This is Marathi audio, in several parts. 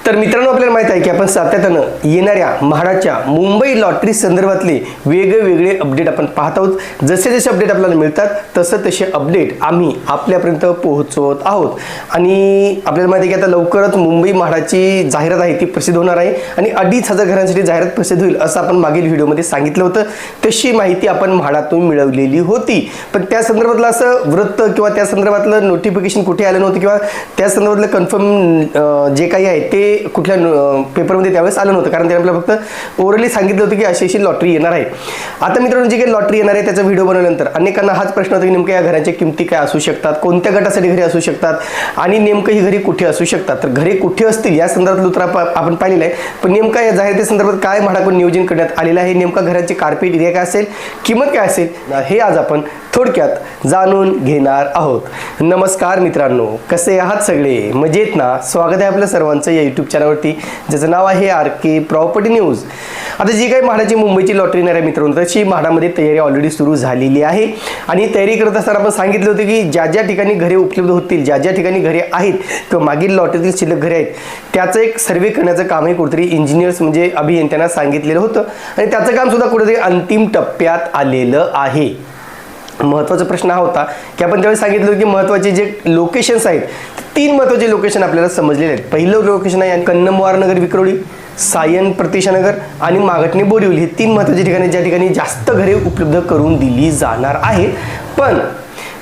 तर मित्रांनो, आपल्याला माहित आहे की आपण सातत्यानं येणाऱ्या म्हाडाच्या मुंबई लॉटरी संदर्भातले वेगवेगळे अपडेट आपण पाहत आहोत। जसे जसे अपडेट आपल्याला मिळतात तसे तसे अपडेट आम्ही आपल्यापर्यंत पोहोचवत आहोत। आणि आपल्याला माहिती आहे की आता लवकरच मुंबई म्हाडाची जाहिरात आहे ती प्रसिद्ध होणार आहे आणि 2,500 घरांसाठी जाहिरात प्रसिद्ध होईल असं आपण मागील व्हिडिओमध्ये सांगितलं होतं। तशी माहिती आपण म्हाडातून मिळवलेली होती, पण त्या संदर्भातलं असं वृत्त किंवा त्या संदर्भातलं नोटिफिकेशन कुठे आलं नव्हतं किंवा त्या संदर्भातलं कन्फर्म जे काही आहे ते कुठल्या पेपरमध्ये त्यावेळेस आलं नव्हतं, कारण त्यांनी आपल्याला फक्त ओरली सांगितलं होतं की अशी लॉटरी येणार आहे। आता मित्रांनो, जी काही लॉटरी येणार आहे त्याचा व्हिडिओ बनवल्यानंतर अनेकांना हाच प्रश्न होता की नेमकं या घरांच्या किमती काय असू शकतात, कोणत्या गटासाठी घरे असू शकतात आणि नेमकं ही घरे कुठे असू शकतात। तर घरे कुठे असतील या संदर्भातलं उत्तर आपण पाहिलेलं आहे, पण नेमका या जाहिराती संदर्भात काय म्हाडाकडून नियोजन करण्यात आलेलं आहे, नेमका घरांचे कार्पेट एरिया काय असेल, किंमत काय असेल, हे आज आपण थोडक्यात जाणून घेणार आहोत। नमस्कार मित्रांनो, कसे आहात सगळे? मजेत ना? स्वागत आहे आपल्या सर्वांचं या यूट्यूब चॅनलवरती, ज्याचं नाव आहे आर.के. Property news. आता जी काही म्हाडाची मुंबईची लॉटरी येणार आहे मित्रांनो, तशी म्हाडामध्ये तयारी ऑलरेडी सुरू झालेली आहे आणि तयारी करत असताना आपण सांगितले होते की ज्या ज्या ठिकाणी घरे उपलब्ध होतील, ज्या ज्या ठिकाणी घरे आहेत किंवा मागील लॉटरीतील शिल्लक घरे आहेत त्याचं एक सर्वे करण्याचं कामही कुठेतरी इंजिनियर्स म्हणजे अभियंत्यांना सांगितलेलं होतं आणि त्याचं काम सुद्धा कुठेतरी अंतिम टप्प्यात आलेलं आहे। महत्त्वाचा प्रश्न हा होता की आपण त्यावेळी सांगितलं की महत्त्वाचे जे लोकेशन्स आहेत, 3 महत्त्वाचे लोकेशन आपल्याला समजलेले आहेत। पहिलं लोकेशन आहे कन्नमवार नगर विक्रोळी, सायन प्रतीक्षानगर आणि मागटणे बोरिवली, हे 3 महत्त्वाचे ठिकाणे ज्या ठिकाणी जास्त घरे उपलब्ध करून दिली जाणार आहेत। पण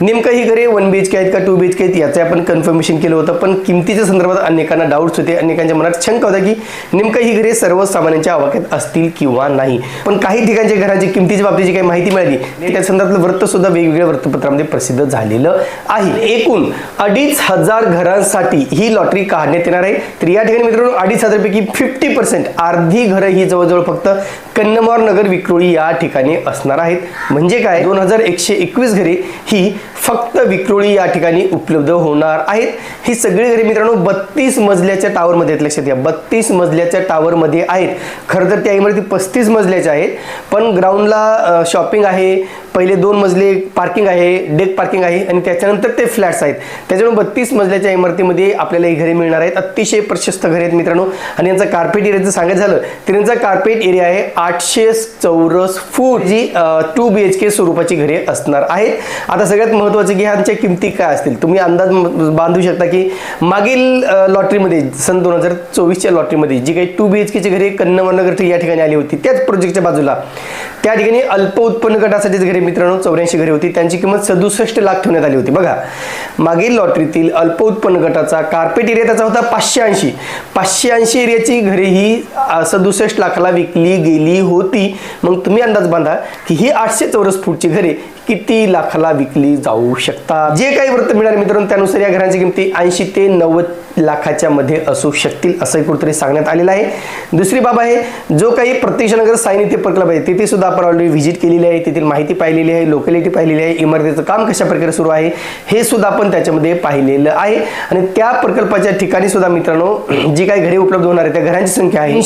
नेमकं ही घरे 1 BHK आहेत का 2 BHK आहेत याचं आपण कन्फर्मेशन केलं होतं, पण किमतीच्या संदर्भात अनेकांना डाऊट्स होते, अनेकांच्या मनात शंका होता की नेमकं ही घरे सर्वसामान्यांच्या आवाक्यात असतील किंवा नाही। पण काही ठिकाणच्या घरांची किमतीच्या बाबतीत जी काही माहिती मिळाली त्या संदर्भातलं वृत्त सुद्धा वेगवेगळ्या वृत्तपत्रामध्ये प्रसिद्ध झालेलं आहे। एकूण 2,500 घरांसाठी ही लॉटरी काढण्यात येणार आहे। तर या ठिकाणी मित्रांनो 2,500 पैकी 50% अर्धी घरं ही जवळजवळ फक्त कन्नमवार नगर विक्रोळी या ठिकाणी असणार आहेत। म्हणजे काय, 2,121 घरे ही फक्त विक्रोळी या ठिकाणी उपलब्ध होणार आहेत। ही सगळी घरे मित्रांनो 32 मजल्याच्या टावरमध्ये आहेत, लक्षात घ्या 32 मजल्याच्या टावरमध्ये आहेत। खरं तर त्या इमारती 35 मजल्याच्या आहेत, पण ग्राउंडला शॉपिंग आहे, पहिले 2 मजले पार्किंग आहे, डेक पार्किंग आहे आणि त्याच्यानंतर ते फ्लॅट्स आहेत। त्याच्यामुळे 32 मजल्याच्या इमारतीमध्ये आपल्याला ही घरे मिळणार आहेत। अतिशय प्रशस्त घरे आहेत मित्रांनो आणि यांचा कार्पेट एरियाचं सांगायचं झालं तर यांचा कार्पेट एरिया आहे 800 चौरस फूट, जी 2 BHK स्वरूपाची घरे असणार आहेत। आता सगळ्यात महत्त्वाचं की ह्यांच्या किमती काय असतील तुम्ही अंदाज बांधू शकता की मागील लॉटरीमध्ये सन 2024च्या लॉटरीमध्ये जी काही 2 BHKची घरे कन्नमवार नगर या ठिकाणी आली होती, त्याच प्रोजेक्टच्या बाजूला त्या ठिकाणी अल्प उत्पन्न गटासाठीच घरे मित्रांनो 84 घरे होती, त्यांची किंमत 67 लाख ठेवण्यात आली होती। बघा, मागील लॉटरीतील अल्प उत्पन्न गटाचा कार्पेट एरिया त्याचा होता 580 एरियाची घरे ही 67 लाखाला विकली गेली होती। मग तुम्ही अंदाज बांधा की ही 800 चौरस फूटची घरे किती लाखाला विकली जाऊ शकतात। जे काही वृत्त मिळाले मित्रांनो त्यानुसार या घरांची किमती 80 ते 90 लाखाच्या मध्ये असू शकतील असं कुठेतरी सांगण्यात आलेलं आहे। दुसरी बाब आहे, जो काही प्रतीक्षानगर सायन इथे प्रकल्प आहे तिथे सुद्धा आपण ऑलरेडी व्हिजिट केलेली आहे, तेथील माहिती पाहिलेली आहे, लोकॅलिटी पाहिलेली आहे, इमारतीचं काम कशा प्रकारे सुरू आहे हे सुद्धा आपण त्याच्यामध्ये पाहिलेलं आहे। आणि त्या प्रकल्पाच्या ठिकाणी सुद्धा मित्रांनो जी काही घरे उपलब्ध होणार आहे त्या घरांची संख्या आहे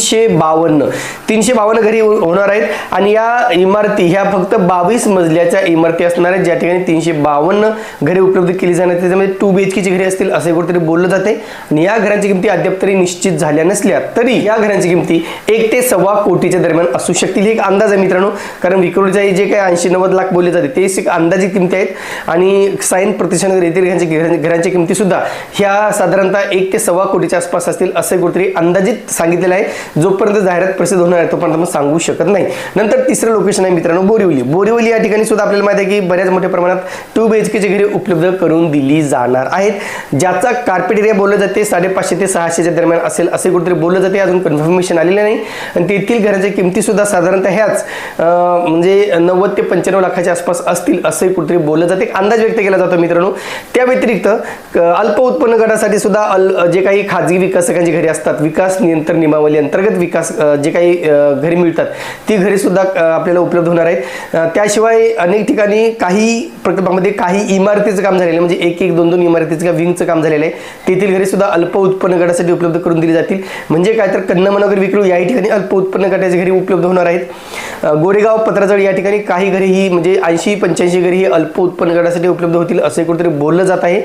352 घरे होणार आहेत आणि या इमारती ह्या फक्त 22 मजल्याच्या इमारती असणार आहेत, ज्या ठिकाणी 352 घरे उपलब्ध केली जाणार। त्याच्यामध्ये 2 BHKची घरे असतील असे कुठेतरी बोललं जाते आणि या घरांची किमती अद्याप तरी निश्चित झाल्या नसल्या तरी या घरांची किमती 1 ते 1.25 कोटीच्या दरम्यान असू शकतील। एक अंदाज आहे मित्रांनो, कारण विक्रोळीच्या जे काही 80-90 लाख बोलले जाते ते एक अंदाजित किमती आहेत आणि सायन प्रतीक्षानगर येथील घरांच्या किमती सुद्धा ह्या साधारणतः 1 ते 1.25 कोटीच्या आसपास असतील असे कुठेतरी अंदाजित सांगितलेलं आहे। जोपर्यंत जाहिरात प्रसिद्ध होणार आहे तोपर्यंत आपण सांगू शकत नाही। नंतर तिसरं लोकेशन आहे मित्रांनो बोरिवली या ठिकाणी सुद्धा आपल्याला माहिती आहे की बऱ्याच मोठ्या प्रमाणात 2 BHKची घरे उपलब्ध करून दिली जाणार आहेत, ज्याचा कार्पेट एरिया बोललं जाते 550 ते 600च्या दरम्यान असेल असे कुठेतरी बोललं जाते। अजून कन्फर्मेशन आलेलं नाही आणि तेथील घरांच्या किमती सुद्धा साधारणतः ह्याच म्हणजे 90 ते 95 लाखाच्या आसपास असतील असे कुठेतरी बोललं जाते, अंदाज व्यक्त केला जातो मित्रांनो। त्या व्यतिरिक्त अल्प उत्पन्न गटासाठी सुद्धा जे काही खाजगी विकासकांची घरे असतात, विकास नियंत्रण नियमावली अंतर्गत विकास जे काही घरे मिळतात ती घरे सुद्धा आपल्याला उपलब्ध होणार आहेत। त्याशिवाय अनेक ठिकाणी ठिकाणी काही प्रकल्पामध्ये काही इमारतीचं काम झालेलं आहे, म्हणजे एक एक दोन दोन इमारतीचं किंवा विंगचं काम झालेलं आहे. तेथील घरे सुद्धा अल्प उत्पन्न गटासाठी उपलब्ध करून दिली जातील. म्हणजे काय तर कन्नमनगर विक्रू या ठिकाणी अल्प उत्पन्न गटाची घरे उपलब्ध होणार आहेत. गोरेगाव पत्राजवळ या ठिकाणी काही घरे ही म्हणजे 80-85 घरे ही अल्प उत्पन्न गटासाठी उपलब्ध होतील असे कुठेतरी बोललं जात आहे.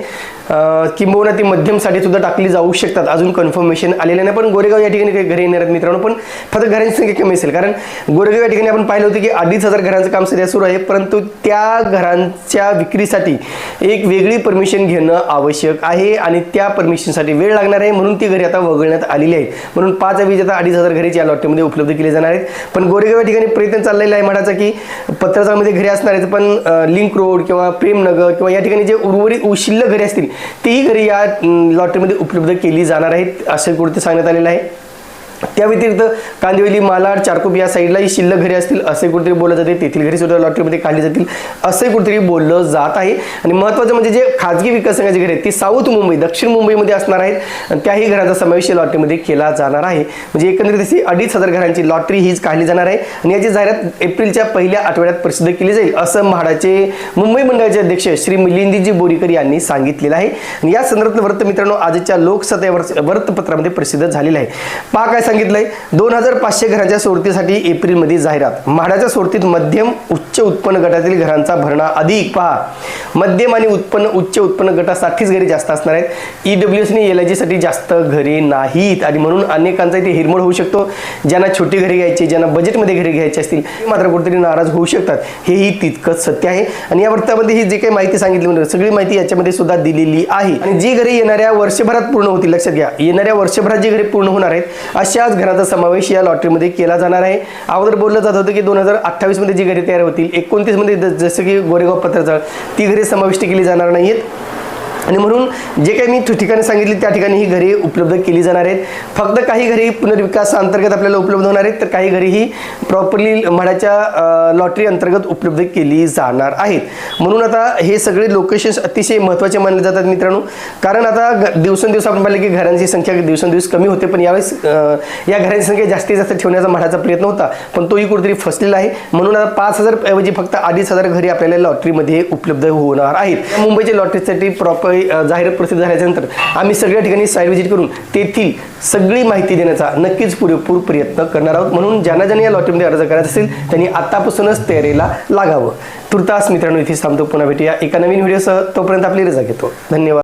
किंबहुना ती मध्यमसाठी सुद्धा टाकली जाऊ शकतात. अजून कन्फर्मेशन आलेलं नाही, पण गोरेगाव या ठिकाणी काही घरे येणार आहेत मित्रांनो. पण फक्त घरांची संख्या कमी असेल, कारण गोरेगाव या ठिकाणी आपण पाहिलं होतं की 2,500 घरांचं काम सध्या सुरू आहे, परंतु त्या घरांच्या विक्रीसाठी एक वेगळी परमिशन घेणं आवश्यक आहे आणि त्या परमिशनसाठी वेळ लागणार आहे. म्हणून ती घरे आता वगळण्यात आलेली आहेत. म्हणून 5 आता 2,500 घरे या लॉटरीमध्ये उपलब्ध केले जाणार आहेत. पण गोरेगाव या ठिकाणी प्रयत्न चाललेला आहे म्हणायचा की पत्राचाळमध्ये घरे असणार आहेत, पण लिंक रोड किंवा प्रेमनगर किंवा या ठिकाणी जे उर्वरित शिल्लक घरे असतील तेही घरे या लॉटरीमध्ये उपलब्ध केली जाणार आहेत असे कुठे सांगण्यात आलेलं आहे. त्या व्यतिरिक्त कांदिवली, मालाड, चारकोप या साईडलाही शिल्लक घरे असतील असे कुठेतरी बोललं जाते. तेथील घरे सुद्धा लॉटरीमध्ये काढली जातील असे कुठेतरी बोललं जात आहे. आणि महत्त्वाचं म्हणजे जे खाजगी विकास संघाची घरे आहेत ती साऊथ मुंबई, दक्षिण मुंबईमध्ये असणार आहेत. त्याही घरांचा समावेश लॉटरीमध्ये केला जाणार आहे. म्हणजे एकंदरीत अशी 2,500 घरांची लॉटरी हीच काढली जाणार आहे आणि याची जाहिरात एप्रिलच्या पहिल्या आठवड्यात प्रसिद्ध केली जाईल असं म्हाडाचे मुंबई मंडळाचे अध्यक्ष श्री मिलिंदजी बोरीकर यांनी सांगितलेलं आहे. आणि या संदर्भात वृत्त मित्रांनो आजच्या लोकसत्ता वृत्तपत्रामध्ये प्रसिद्ध झालेलं आहे. पहा काय सांगितलंय. 2,500 घरांच्या सोडतीसाठी एप्रिलमध्ये जाहिरात. म्हाडाच्या सोडतीत मध्यम उच्च उत्पन्न गटातील घरांचा भरणा अधिक. पहा, मध्यम आणि उच्च उत्पन्न गटासाठीच घरे जास्त असणार आहेत. EWS आणि LIG साठी जास्त घरे नाहीत आणि म्हणून अनेकांचा इथे हिरमोड होऊ शकतो. ज्यांना छोटी घरे घ्यायची, ज्यांना बजेटमध्ये घरे घ्यायची असतील ते मात्र कुठेतरी नाराज होऊ शकतात. हेही तितकंच सत्य आहे. आणि या वृत्तामध्ये ही जी काही माहिती सांगितली म्हणजे सगळी माहिती याच्यामध्ये सुद्धा दिलेली आहे. आणि जी घरे येणाऱ्या वर्षभरात पूर्ण होतील, लक्षात घ्या, येणाऱ्या वर्षभरात जी घरे पूर्ण होणार आहेत अशाच घरांचा समावेश या लॉटरीमध्ये केला जाणार आहे. अगोदर बोललं जात होतं की 2028 मध्ये जी घरे तयार होतील, 29 मध्ये जसं की गोरेगाव पत्राचाळ ती घरे समाविष्ट केली जाणार नाहीत. आणि म्हणून जे काही मी ठिकाणी सांगितली त्या ठिकाणी ही घरे उपलब्ध केली जाणार आहेत. फक्त काही घरे पुनर्विकास अंतर्गत आपल्याला उपलब्ध होणार आहेत, तर काही घरे ही प्रॉपरली म्हाडाच्या लॉटरी अंतर्गत उपलब्ध केली जाणार आहेत. म्हणून आता हे सगळे लोकेशन्स अतिशय महत्त्वाचे मानले जातात मित्रांनो, कारण आता दिवसेंदिवस आपण पाहिलं की घरांची संख्या दिवसेंदिवस कमी होते, पण यावेळेस या घरांची संख्या जास्तीत जास्त ठेवण्याचा म्हाडाचा प्रयत्न होता, पण तोही कुठेतरी फसलेला आहे. म्हणून आता 5,000 ऐवजी फक्त 2,500 घरे आपल्याला लॉटरीमध्ये उपलब्ध होणार आहेत. मुंबईच्या लॉटरीसाठी प्रॉपर जाहिरात प्रसिद्ध झाल्यानंतर आम्ही सगळ्या ठिकाणी साईट व्हिजिट करून तेथील सगळी माहिती देण्याचा नक्कीच पुरेपूर प्रयत्न करणार आहोत. म्हणून ज्यांना ज्यांनी या लॉटरीमध्ये अर्ज करायचा असेल त्यांनी आतापासूनच तयारीला लागावं. तुर्तास मित्रांनो इथे थांबतो. पुन्हा भेटूया एका नवीन व्हिडिओसह. तोपर्यंत आपली रजा घेतो. धन्यवाद.